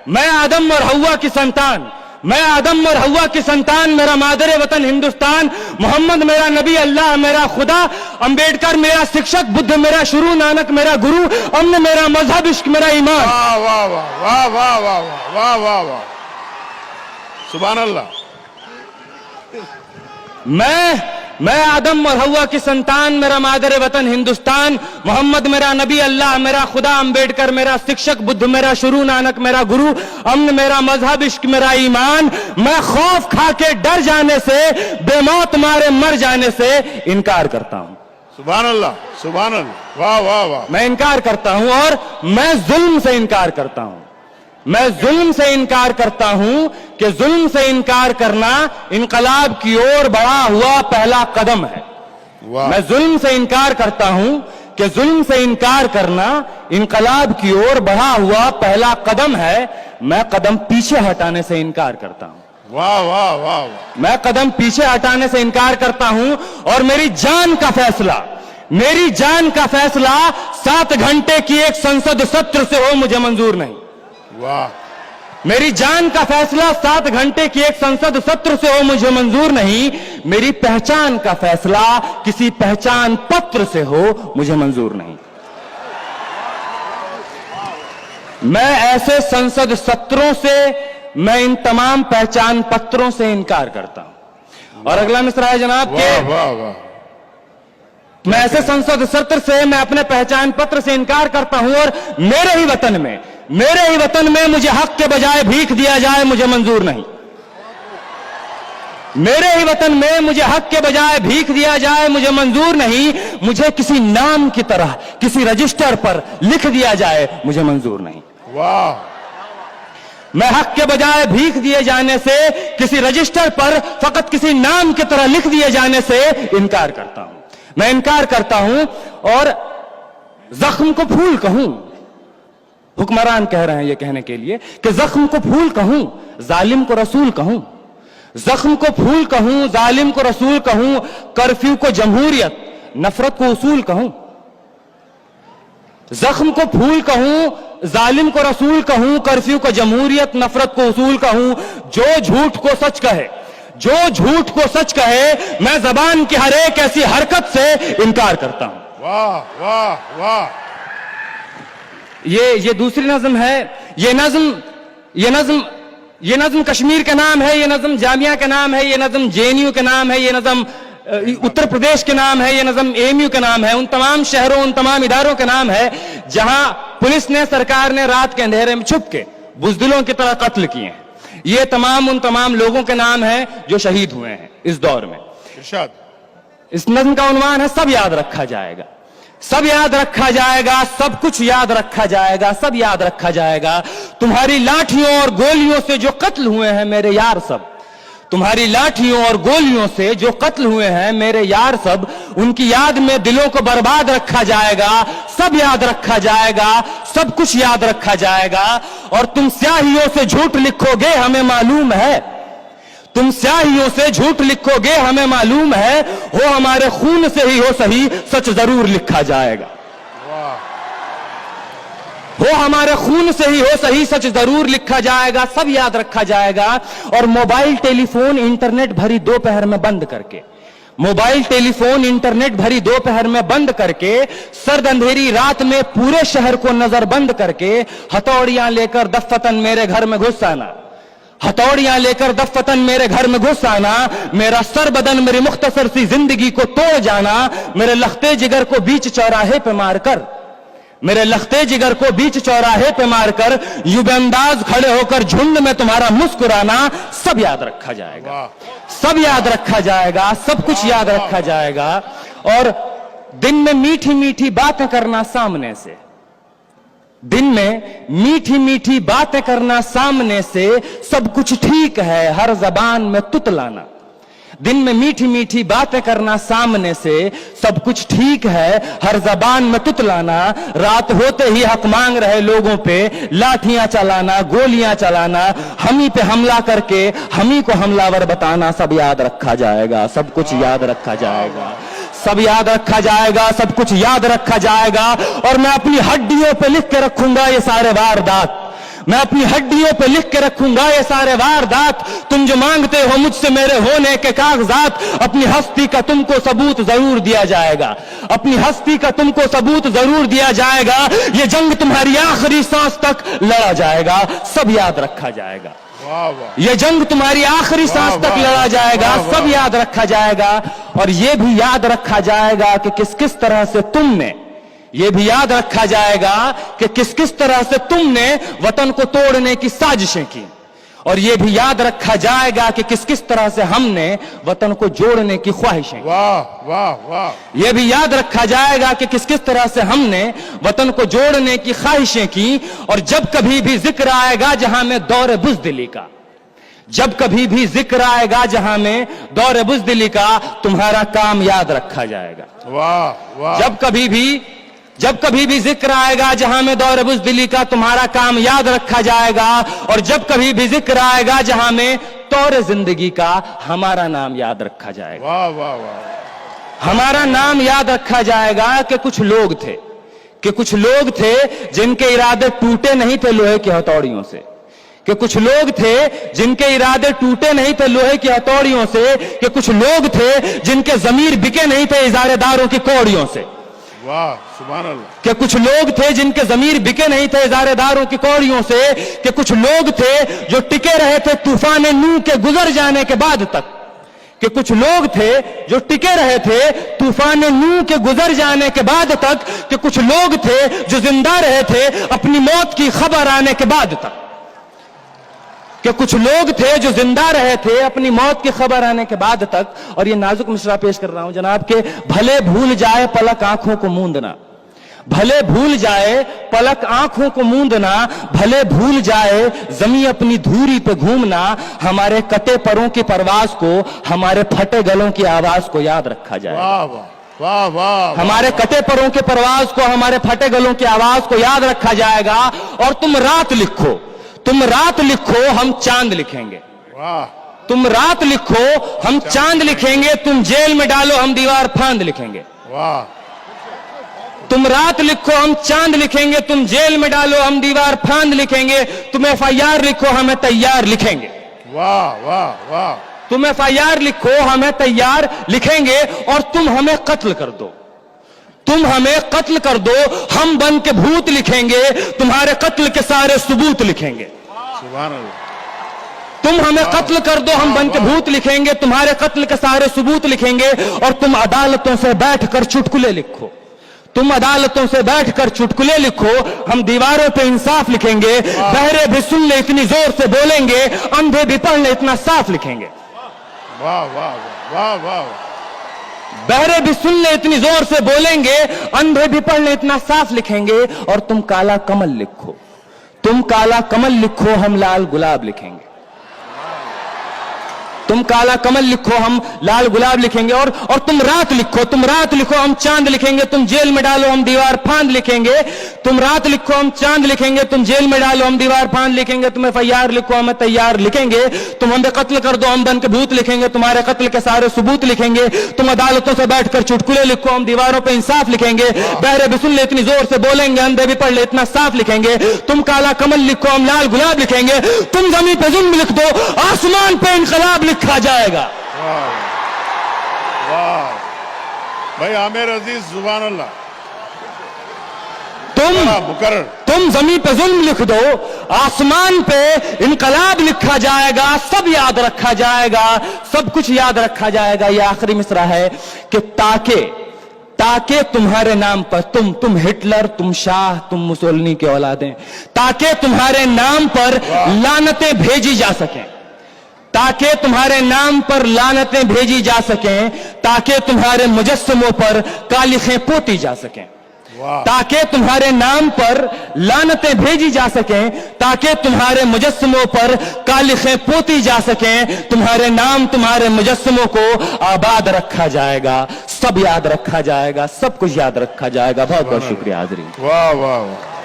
मैं आदम और हवा की संतान, मैं आदम और हवा की संतान, मेरा मादर वतन हिंदुस्तान, मोहम्मद मेरा नबी, अल्लाह मेरा खुदा, अंबेडकर मेरा शिक्षक, बुद्ध मेरा शुरू, नानक मेरा गुरु, अमन मेरा मजहब, इश्क मेरा ईमान। वाह वाह वाह वाह वाह वाह वाह वाह वाह, सुभान अल्लाह। मैं आदम और हवा की संतान, मेरा मादर वतन हिंदुस्तान, मोहम्मद मेरा नबी, अल्लाह मेरा खुदा, अंबेडकर मेरा शिक्षक, बुद्ध मेरा शुरू, नानक मेरा गुरु, अमन मेरा मजहब, इश्क मेरा ईमान। मैं खौफ खा के डर जाने से, बेमौत मारे मर जाने से इनकार करता हूं। सुभान अल्लाह, सुभान अल्लाह, वाह वाह वाह। मैं इनकार करता हूं और मैं जुल्म से इनकार करता हूं। मैं जुल्म से इनकार करता हूं कि जुल्म से इनकार करना इनकलाब की ओर बढ़ा हुआ पहला कदम है। वाह। मैं जुल्म से इनकार करता हूं कि जुल्म से इनकार करना इनकलाब की ओर बढ़ा हुआ पहला कदम है। मैं कदम पीछे हटाने से इनकार करता हूं। वाह वाह वाह वाह। मैं कदम पीछे हटाने से इनकार करता हूं और मेरी जान का फैसला, मेरी जान का फैसला 7 घंटे की एक संसद सत्र से हो, मुझे मंजूर नहीं। वाह। मेरी जान का फैसला 7 घंटे की एक संसद सत्र से हो, मुझे मंजूर नहीं। मेरी पहचान का फैसला किसी पहचान पत्र से हो, मुझे मंजूर नहीं। मैं ऐसे संसद सत्रों से, मैं इन तमाम पहचान पत्रों से इनकार करता हूं। और अगला मिसरा है जनाब के, वाह वाह वाह। मैं ऐसे संसद सत्र से, मैं अपने पहचान पत्र से इनकार करता हूं और मेरे ही वतन में, मेरे ही वतन में मुझे हक के बजाय भीख दिया जाए, मुझे मंजूर नहीं। मेरे ही वतन में मुझे हक के बजाय भीख दिया जाए, मुझे मंजूर नहीं। मुझे किसी नाम की तरह किसी रजिस्टर पर लिख दिया जाए, मुझे मंजूर नहीं। वाह। मैं हक के बजाय भीख दिए जाने से, किसी रजिस्टर पर फकत किसी नाम की तरह लिख दिए जाने से इनकार करता हूं। मैं इनकार करता हूं और जख्म को फूल कहूं, हुक्मरान कह रहे हैं ये कहने के लिए कि जख्म को फूल कहूं, जालिम को रसूल कहूं। जख्म को फूल कहूं, जालिम को रसूल कहूं, कर्फ्यू को जमहूरियत, नफरत को उसूल कहूं। जख्म को फूल कहूं, जालिम को रसूल कहूं, कर्फ्यू को जमहूरियत, नफरत को उसूल कहूं। जो झूठ को सच कहे, जो झूठ को सच कहे, मैं जबान की हर एक ऐसी हरकत से इनकार करता हूं। वाह वाह वाह। ये दूसरी नज्म है। ये नज्म कश्मीर का नाम है, ये नज्म जामिया का नाम है, ये नज्म जेएनयू का नाम है, ये नज्म उत्तर प्रदेश के नाम है, ये नज्म एएमयू का नाम है। उन तमाम शहरों, उन तमाम इदारों का नाम है जहां पुलिस ने, सरकार ने रात के अंधेरे में छुप के बुजदिलों की तरह कत्ल किए हैं। ये तमाम उन तमाम लोगों के नाम हैं जो शहीद हुए हैं इस दौर में। इरशाद। इस नज्म का उन्वान है, सब याद रखा जाएगा, सब याद रखा जाएगा, सब कुछ याद रखा जाएगा, सब याद रखा जाएगा। तुम्हारी लाठियों और गोलियों से जो कत्ल हुए हैं मेरे यार सब, तुम्हारी लाठियों और गोलियों से जो कत्ल हुए हैं मेरे यार सब, उनकी याद में दिलों को बर्बाद रखा जाएगा, सब याद रखा जाएगा, सब कुछ याद रखा जाएगा। और तुम स्याहियों से झूठ लिखोगे हमें मालूम है, तुम स्याहियों से झूठ लिखोगे हमें मालूम है, हो हमारे खून से ही हो सही सच जरूर लिखा जाएगा। हो हमारे खून से ही हो सही सच जरूर लिखा जाएगा, सब याद रखा जाएगा। और मोबाइल टेलीफोन इंटरनेट भरी दोपहर में बंद करके, मोबाइल टेलीफोन इंटरनेट भरी दोपहर में बंद करके, सर्द अंधेरी रात में पूरे शहर को नजर बंद करके, हथौड़ियां लेकर दफ्फतन मेरे घर में घुस आना, हथौड़ियां लेकर दफ्फतन मेरे घर में घुस आना, मेरा सर बदन मेरी मुख्तसर सी जिंदगी को तोड़ जाना, मेरे लख्ते जिगर को बीच चौराहे पे मारकर, मेरे लख्ते जिगर को बीच चौराहे पे मारकर, युबंदाज खड़े होकर झुंड में तुम्हारा मुस्कुराना, सब याद रखा जाएगा, सब याद रखा जाएगा, सब कुछ याद रखा जाएगा। और दिन में मीठी मीठी बातें करना सामने से, दिन में मीठी मीठी बातें करना सामने से, सब कुछ ठीक है हर जबान में तुतलाना। दिन में मीठी मीठी बातें करना सामने से, सब कुछ ठीक है हर जबान में तुतलाना। रात होते ही हक मांग रहे लोगों पे लाठियां चलाना, गोलियां चलाना, हम ही पे हमला करके हम ही को हमलावर बताना, सब याद रखा जाएगा, सब कुछ याद रखा जाएगा, सब याद रखा जाएगा, सब कुछ याद रखा जाएगा। और मैं अपनी हड्डियों पे लिख के रखूंगा ये सारे वारदात, मैं अपनी हड्डियों पे लिख के रखूंगा ये सारे वारदात, तुम जो मांगते हो मुझसे मेरे होने के कागजात। अपनी हस्ती का तुमको सबूत जरूर दिया जाएगा, अपनी हस्ती का तुमको सबूत जरूर दिया जाएगा। ये जंग तुम्हारी आखिरी सांस तक लड़ा जाएगा, सब याद रखा जाएगा। वाह वाह, ये जंग तुम्हारी आखिरी सांस तक लड़ा जाएगा, सब याद रखा जाएगा। और ये भी याद रखा जाएगा कि किस किस तरह से तुमने, ये भी याद रखा जाएगा कि किस किस तरह से तुमने वतन को तोड़ने की साजिशें की। और ये भी याद रखा जाएगा कि किस किस तरह से हमने वतन को जोड़ने की ख्वाहिशें की। वाह वाह वाह, यह भी याद रखा जाएगा कि किस किस तरह से हमने वतन को जोड़ने की ख्वाहिशें की। और जब कभी भी जिक्र आएगा जहां में दौर बुज़दिली का, जब कभी भी जिक्र आएगा जहां में दौर बुज़दिली का, तुम्हारा काम याद रखा जाएगा। वाह वाह, जब कभी भी जिक्र आएगा जहां में दौर बुज़दिली का, तुम्हारा काम याद रखा जाएगा। और जब कभी भी जिक्र आएगा जहां में तौर जिंदगी का, हमारा नाम याद रखा जाएगा। वाह वाह वाह, हमारा नाम याद रखा जाएगा कि कुछ लोग थे जिनके इरादे टूटे नहीं थे लोहे की हथौड़ियों से, कि कुछ लोग थे जिनके इरादे टूटे नहीं थे लोहे की हथौड़ियों से, कि कुछ लोग थे जिनके जमीर बिके नहीं थे इजारेदारों की कौड़ियों से। वाह सुभान अल्लाह, कि कुछ लोग थे जिनके जमीर बिके नहीं थे इजारेदारों की कौड़ियों से, कि कुछ लोग थे जो टिके रहे थे तूफान नूह के गुजर जाने के बाद तक, कि कुछ लोग थे जो टिके रहे थे तूफान नूह के गुजर जाने के बाद तक, कि कुछ लोग थे जो जिंदा रहे थे अपनी मौत की खबर आने के बाद तक, कि कुछ लोग थे जो जिंदा रहे थे अपनी मौत की खबर आने के बाद तक। और ये नाजुक मिसरा पेश कर रहा हूं जनाब के, भले भूल जाए पलक आंखों को मूंदना, भले भूल जाए पलक आंखों को मूंदना, भले भूल जाए जमी अपनी धूरी पे घूमना, हमारे कटे परों की परवाज को, हमारे फटे गलों की आवाज को याद रखा जाए। वाह वाह वाह वाह, हमारे कटे परों की परवाज को, हमारे फटे गलों की आवाज को याद रखा जाएगा। और तुम रात लिखो, तुम रात लिखो, हम चांद लिखेंगे। वाह, तुम रात लिखो, हम चांद लिखेंगे। तुम जेल में डालो, हम दीवार फांद लिखेंगे। वाह, तुम रात लिखो, हम चांद लिखेंगे। तुम जेल में डालो, हम दीवार फांद लिखेंगे। तुम FIR लिखो, हमें तैयार लिखेंगे। वाह वाह वाह, तुम FIR लिखो, हमें तैयार लिखेंगे। और तुम हमें कत्ल कर दो, तुम हमें कत्ल कर दो, हम बन के भूत लिखेंगे। तुम्हारे कत्ल के सारे सबूत लिखेंगे। सुभान अल्लाह, तुम हमें कत्ल कर दो, हम बन के भूत लिखेंगे। तुम्हारे कत्ल के सारे सबूत लिखेंगे। और तुम अदालतों से बैठकर चुटकुले लिखो, तुम अदालतों से बैठकर चुटकुले लिखो, हम दीवारों पे इंसाफ लिखेंगे। बहरे भी सुन ले इतनी जोर से बोलेंगे, अंधे भी पढ़ ले इतना साफ लिखेंगे। वाह वाह वाह वाह, बहरे भी सुन ले इतनी जोर से बोलेंगे, अंधे भी पढ़ ले इतना साफ लिखेंगे। और तुम काला कमल लिखो, तुम काला कमल लिखो, हम लाल गुलाब लिखेंगे। तुम काला कमल लिखो, हम लाल गुलाब लिखेंगे। और तुम रात लिखो, तुम रात लिखो, हम चांद लिखेंगे। तुम जेल में डालो, हम दीवार फांद लिखेंगे। तुम रात लिखो, हम चांद लिखेंगे। तुम जेल में डालो, हम दीवार फांद लिखेंगे। तुम FIR लिखो, हमें तैयार लिखेंगे। तुम हमें कत्ल कर दो, हम बन के भूत लिखेंगे। तुम्हारे कत्ल के सारे सबूत लिखेंगे। तुम अदालतों से बैठकर चुटकुले लिखो, हम दीवारों पर इंसाफ लिखेंगे। बहरे भी सुन ले इतनी जोर से बोलेंगे, अंधे भी पढ़ ले इतना साफ लिखेंगे। तुम काला कमल लिखो, हम लाल गुलाब लिखेंगे। तुम जमीन पे जुल्म लिख दो, आसमान पे इनकलाब लिखा जाएगा। वाह वाह, भाई आमिर अजीज सुभान अल्लाह, मुकर्रर, तुम जमीन पे जुल्म लिख दो, आसमान पे इनकलाब लिखा जाएगा। सब याद रखा जाएगा, सब कुछ याद रखा जाएगा। ये आखिरी मिसरा है कि ताके तुम्हारे नाम पर, तुम हिटलर, तुम शाह, तुम मुसोलिनी के औलादें, ताके तुम्हारे नाम पर लानतें भेजी जा सकें, ताकि तुम्हारे नाम पर लानतें भेजी जा सकें, ताकि तुम्हारे मुजस्समों पर कालिखें पोती जा सकें, ताकि तुम्हारे नाम पर लानतें भेजी जा सकें, ताकि तुम्हारे मुजस्समों पर कालिखें पोती जा सकें। तुम्हारे नाम, तुम्हारे मुजस्समों को आबाद रखा जाएगा। सब याद रखा जाएगा, सब कुछ याद रखा जाएगा। बहुत बहुत शुक्रिया हाज़रीन। वाह वाह वाह।